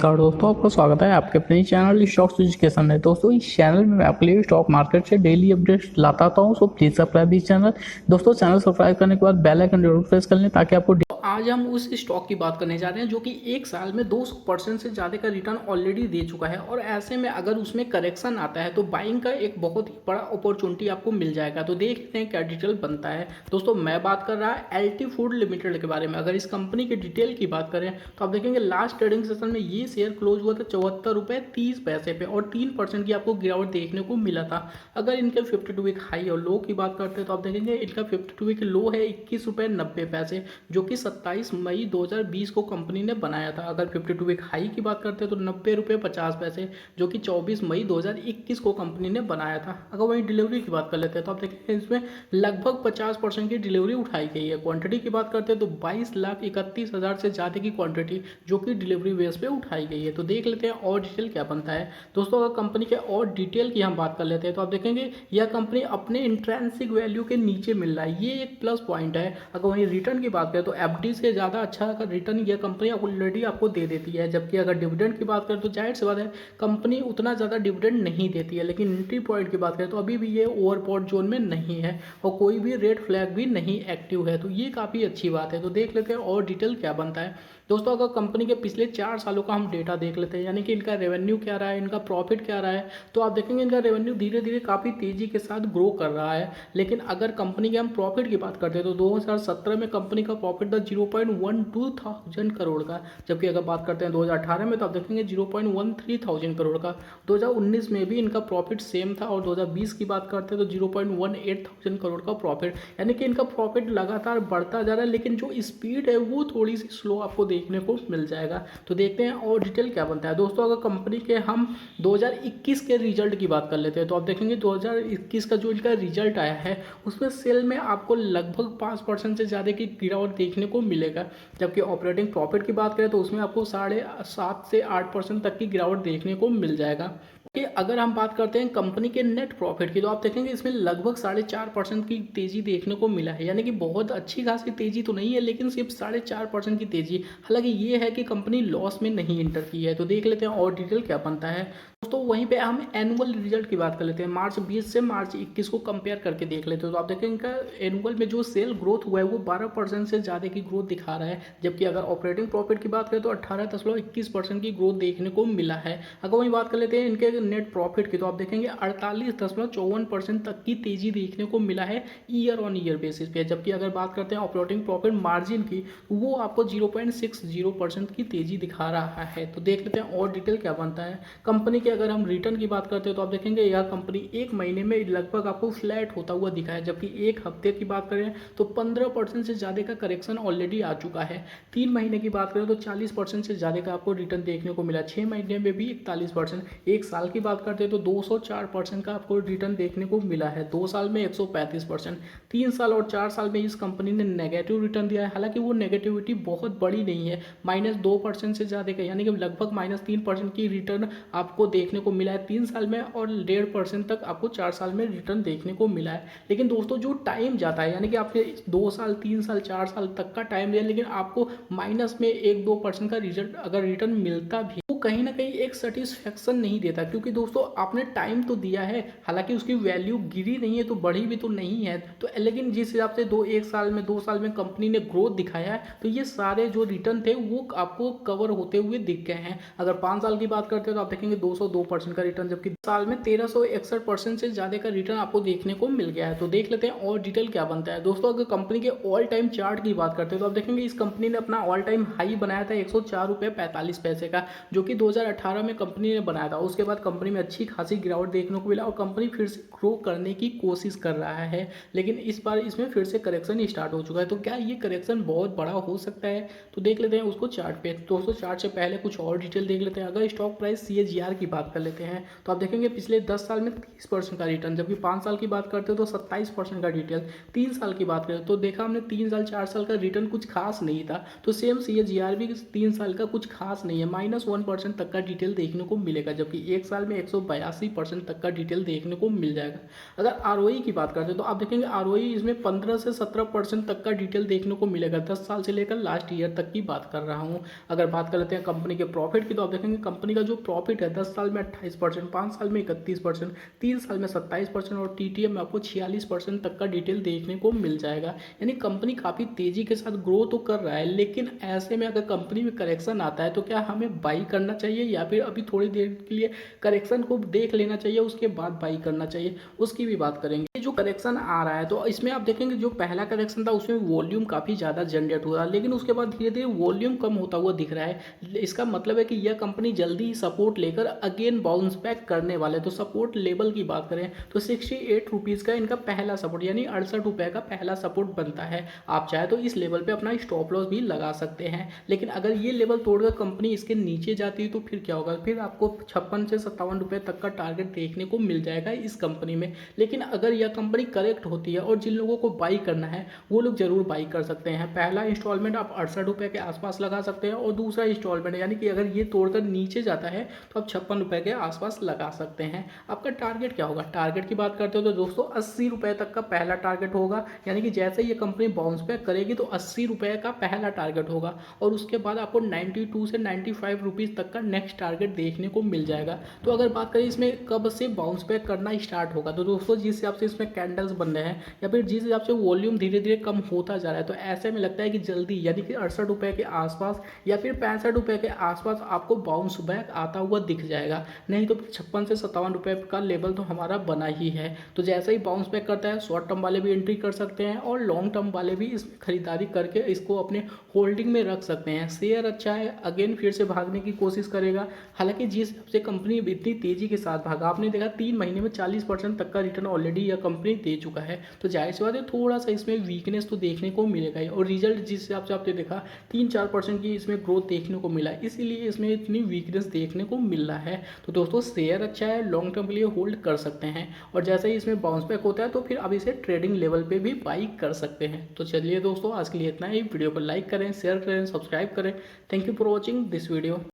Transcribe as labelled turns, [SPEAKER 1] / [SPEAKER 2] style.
[SPEAKER 1] नमस्कार दोस्तों, आपका स्वागत है आपके अपने चैनल स्टॉक्स एजुकेशन में। दोस्तों इस चैनल में मैं आपके लिए स्टॉक मार्केट से डेली अपडेट्स लाता हूं, so please subscribe this channel. दोस्तों चैनल सब्सक्राइब करने के बाद बेल आइकन जरूर प्रेस कर लें ताकि आपको आज हम उस स्टॉक की बात करने जा रहे हैं जो कि एक साल में 200% से ज़्यादा का रिटर्न ऑलरेडी दे चुका है, और ऐसे में अगर उसमें करेक्शन आता है तो बाइंग का एक बहुत ही बड़ा अपॉर्चुनिटी आपको मिल जाएगा। तो देख लेते हैं क्या डिटेल बनता है। दोस्तों मैं बात कर रहा है एलटी फूड लिमिटेड के बारे में। अगर इस कंपनी के डिटेल की बात करें तो आप देखेंगे लास्ट ट्रेडिंग सेशन में ये शेयर क्लोज हुआ था 74 रुपये 30 पैसे पे, और 3% की आपको गिरावट देखने को मिला था। अगर इनके 52 वीक हाई और लो की बात करते हैं तो आप देखेंगे इनका 52 वीक लो है 21 रुपये 90 पैसे, जो कि 27 मई 2020 को कंपनी ने बनाया था। अगर 52 वीक हाई की बात करते हैं तो 90 रुपये 50 पैसे, जो कि 24 मई 2021 को कंपनी ने बनाया था। अगर वहीं डिलीवरी की बात कर लेते हैं तो आप देखेंगे इसमें लगभग 50% की डिलीवरी उठाई गई है। क्वांटिटी की बात करते हैं तो 22,31,000 से ज़्यादा की क्वांटिटी जो कि डिलीवरी बेस पे उठाई गई है। तो देख लेते हैं और डिटेल क्या बनता है। दोस्तों अगर कंपनी के और डिटेल की हम बात कर लेते हैं तो आप देखेंगे यह कंपनी अपने इंट्रेंसिक वैल्यू के नीचे मिल रहा है, ये एक प्लस पॉइंट है। अगर वहीं रिटर्न की बात करें तो एफडी से ज़्यादा अच्छा रिटर्न यह कंपनी ऑलरेडी आपको दे देती है। जबकि अगर डिविडेंड की बात करें तो जाहिर सी बात है कंपनी उतना ज़्यादा डिविडेंड नहीं देती है। लेकिन एंट्री पॉइंट की बात करें तो अभी भी ये ओवरबॉट जोन में नहीं है और कोई भी रेड फ्लैग भी नहीं एक्टिव है, तो ये काफ़ी अच्छी बात है। तो देख लेते हैं और डिटेल क्या बनता है। दोस्तों अगर कंपनी के पिछले 4 सालों का हम डेटा देख लेते हैं, यानी कि इनका रेवेन्यू क्या रहा है, इनका प्रॉफिट क्या रहा है, तो आप देखेंगे इनका रेवेन्यू धीरे धीरे काफ़ी तेज़ी के साथ ग्रो कर रहा है। लेकिन अगर कंपनी के हम प्रॉफिट की बात करते हैं तो 2017 में कंपनी का प्रॉफिट था 0.12 थाउजेंड करोड़ का, जबकि अगर बात करते हैं 2018 में तो आप देखेंगे 0.13 थाउजेंड करोड़ का। 2019 में भी इनका प्रॉफिट सेम था, और 2020 की बात करते हैं तो 0.18 थाउजेंड करोड़ का प्रॉफिट, यानी कि इनका प्रॉफिट लगातार बढ़ता जा रहा है। लेकिन जो स्पीड है वो थोड़ी सी स्लो आपको देखने को मिल जाएगा। तो देखते हैं और डिटेल क्या बनता है। दोस्तों अगर कंपनी के हम 2021 के रिजल्ट की बात कर लेते हैं तो आप देखेंगे 2021 का जो इनका रिजल्ट आया है उसमें सेल में आपको लगभग 5% से ज़्यादा की गिरावट देखने को मिलेगा। जबकि ऑपरेटिंग प्रॉफिट की बात करें तो उसमें आपको 7.5 से 8% तक की गिरावट देखने को मिल जाएगा। कि अगर हम बात करते हैं कंपनी के नेट प्रॉफिट की तो आप देखेंगे इसमें लगभग 4.5% की तेज़ी देखने को मिला है, यानी कि बहुत अच्छी खासी तेज़ी तो नहीं है लेकिन सिर्फ 4.5% की तेज़ी। हालांकि ये है कि कंपनी लॉस में नहीं इंटर की है। तो देख लेते हैं और डिटेल क्या बनता है। दोस्तों वहीं पे हम एनुअल रिजल्ट की बात कर लेते हैं, मार्च 20 से मार्च 21 को कंपेयर करके देख लेते हैं। तो आप देखेंगे इनका एनुअल में जो सेल ग्रोथ हुआ है वो 12% से ज़्यादा की ग्रोथ दिखा रहा है। जबकि अगर ऑपरेटिंग प्रॉफिट की बात करें तो 18.21% की ग्रोथ देखने को मिला है। अगर वहीं बात कर लेते हैं इनके नेट प्रॉफिट की तो आप देखेंगे 48.54% तक की तेज़ी देखने को मिला है ईयर ऑन ईयर बेसिस पे। जबकि अगर बात करते हैं ऑपरेटिंग प्रॉफिट मार्जिन की वो आपको 0.60% की तेज़ी दिखा रहा है। तो देख लेते हैं और डिटेल क्या बनता है। कंपनी के अगर हम रिटर्न की बात करते हैं तो आप देखेंगे यह कंपनी एक महीने में लगभग आपको फ्लैट होता हुआ दिखा है, जबकि एक हफ्ते की बात करें तो 15% से ज़्यादा का करेक्शन ऑलरेडी आ चुका है। 3 महीने की बात करें तो 40% से ज़्यादा का आपको रिटर्न देखने को मिला, 6 महीने में भी 41%, एक साल की बात करते हैं तो 204% का आपको रिटर्न देखने को मिला है, 2 साल में 135%, 3 साल और 4 साल में इस कंपनी ने नेगेटिव रिटर्न दिया है। हालांकि वो नेगेटिविटी बहुत बड़ी नहीं है, -2% से ज़्यादा का, यानी कि लगभग -3% की रिटर्न आपको देखने को मिला है 3 साल में, और 1.5% तक आपको 4 साल में रिटर्न देखने को मिला है। लेकिन दोस्तों जो टाइम जाता है, यानी कि आपके 2 साल 3 साल 4 साल तक का टाइम दिया लेकिन आपको माइनस में 1-2% का रिजल्ट अगर रिटर्न मिलता भी वो कहीं ना कहीं एक सेटिस्फेक्शन नहीं देता, क्योंकि दोस्तों आपने टाइम तो दिया है, हालांकि उसकी वैल्यू गिरी नहीं है तो बढ़ी भी तो नहीं है। तो लेकिन जिस हिसाब से 2 साल में कंपनी ने ग्रोथ दिखाया है तो ये सारे जो रिटर्न थे वो आपको कवर होते हुए दिख गए हैं। अगर 5 साल की बात करते हैं तो आप देखेंगे 202% का रिटर्न, जबकि साल में 1361% से ज़्यादा का रिटर्न आपको देखने को मिल गया है। तो देख लेते हैं और डिटेल क्या बनता है। दोस्तों अगर कंपनी के ऑल टाइम चार्ट की बात करते हैं तो आप देखेंगे इस कंपनी ने अपना ऑल टाइम हाई बनाया था 104.45 रुपये का, जो कि 2018 में कंपनी ने बनाया था। उसके बाद कंपनी में अच्छी खासी गिरावट देखने को मिला और कंपनी फिर से ग्रो करने की कोशिश कर रहा है, लेकिन इस बार इसमें फिर से करेक्शन स्टार्ट हो चुका है। तो क्या ये करेक्शन बहुत बड़ा हो सकता है? तो देख लेते हैं उसको चार्ट पे। दोस्तों चार्ट से पहले कुछ और डिटेल देख लेते हैं। अगर स्टॉक प्राइस CAGR की बात कर लेते हैं तो आप देखेंगे पिछले 10 साल में 30% का रिटर्न, जबकि 5 साल की बात करते हो तो 27% का डिटेल, 3 साल की बात करें तो देखा हमने 3 साल 4 साल का रिटर्न कुछ खास नहीं था। तो सेम CAGR भी 3 साल का कुछ खास नहीं है, -1% 100% तक का डिटेल देखने को मिलेगा, जबकि एक साल में 182% तक का डिटेल देखने को मिल जाएगा। अगर आरओई की बात करते हैं तो आप देखेंगे आरओई इसमें 15 से 17% तक का डिटेल देखने को मिलेगा, 10 साल से लेकर लास्ट ईयर तक की बात कर रहा हूँ। अगर बात कर लेते हैं कंपनी के प्रॉफिट की, तो आप देखेंगे कंपनी का जो प्रॉफिट है 10 साल में 28%, 5 साल में 31%, 3 साल में 27% और टीटीएम में आपको 46% तक का डिटेल देखने को मिल जाएगा। यानी कंपनी काफ़ी तेज़ी के साथ ग्रो तो कर रहा है, लेकिन ऐसे में अगर कंपनी में करेक्शन आता है तो क्या हमें बाई करना चाहिए या फिर अभी थोड़ी देर के लिए करेक्शन को देख लेना चाहिए, उसके बाद बाई करना चाहिए, उसकी भी बात करेंगे। जो करेक्शन आ रहा है तो इसमें आप देखेंगे जो पहला करेक्शन था उसमें वॉल्यूम काफ़ी ज़्यादा जनरेट हो रहा है, लेकिन उसके बाद धीरे धीरे वॉल्यूम कम होता हुआ दिख रहा है। इसका मतलब है कि यह कंपनी जल्दी ही सपोर्ट लेकर अगेन बाउंस बैक करने वाले। तो सपोर्ट लेवल की बात करें तो 68 रुपीज़ का इनका पहला सपोर्ट यानी 68 रुपये का पहला सपोर्ट बनता है। आप चाहे तो इस लेवल पे अपना स्टॉप लॉस भी लगा सकते हैं, लेकिन अगर ये लेवल तोड़कर कंपनी इसके नीचे जाती है तो फिर क्या होगा, फिर आपको 56 से 57 रुपये तक का टारगेट देखने को मिल जाएगा इस कंपनी में। लेकिन अगर यह कंपनी करेक्ट होती है और जिन लोगों को बाई करना है वो लोग जरूर बाई कर सकते हैं। पहला इंस्टॉलमेंट आप 68 रुपये के आसपास लगा सकते हैं और दूसरा इंस्टॉलमेंट यानी कि अगर ये तोड़कर नीचे जाता है तो आप 56 रुपये के आसपास लगा सकते हैं। आपका टारगेट क्या होगा, टारगेट की बात करते हो तो दोस्तों 80 रुपये तक का पहला टारगेट होगा, यानी कि जैसे ये कंपनी बाउंस बैक करेगी तो 80 रुपये का पहला टारगेट होगा और उसके बाद आपको 92 से 95 रुपीज़ तक का नेक्स्ट टारगेट देखने को मिल जाएगा। तो अगर बात करें इसमें कब से बाउंस बैक करना स्टार्ट होगा, तो दोस्तों जिस हिसाब से इसमें कैंडल्स बन रहे हैं या फिर जिस हिसाब से वॉल्यूम धीरे धीरे कम होता जा रहा है, तो ऐसे में लगता है कि जल्दी यानी कि 68 रुपये के आसपास या फिर 65 रुपये के आसपास आपको बाउंस बैक आता हुआ दिख जाएगा। नहीं तो 56 से 57 रुपये का लेवल तो हमारा बना ही है। तो जैसे ही बाउंस बैक करता है शॉर्ट टर्म वाले भी एंट्री कर सकते हैं और लॉन्ग टर्म वाले भी इसमें खरीदारी करके इसको अपने होल्डिंग में रख सकते हैं। शेयर अच्छा है, अगेन फिर से भागने की कोशिश करेगा। हालांकि जिस हिसाब से कंपनी इतनी तेजी के साथ भागा, आपने देखा 3 महीने में 40% तक का रिटर्न ऑलरेडी यह कंपनी दे चुका है, तो जाहिर सी बात है थोड़ा सा इसमें वीकनेस तो देखने को मिलेगा ही। और रिजल्ट जिस हिसाब से आपने देखा 3-4% की इसमें ग्रोथ देखने को मिला, इसीलिए इसमें इतनी वीकनेस देखने को मिल रहा है। तो दोस्तों शेयर अच्छा है, लॉन्ग टर्म के लिए होल्ड कर सकते हैं और जैसे ही इसमें बाउंस बैक होता है तो फिर अब इसे ट्रेडिंग लेवल पे भी बाई कर सकते हैं। तो चलिए दोस्तों आज के लिए इतना ही। वीडियो को लाइक करें, शेयर करें, सब्सक्राइब करें। Thank you for watching this video.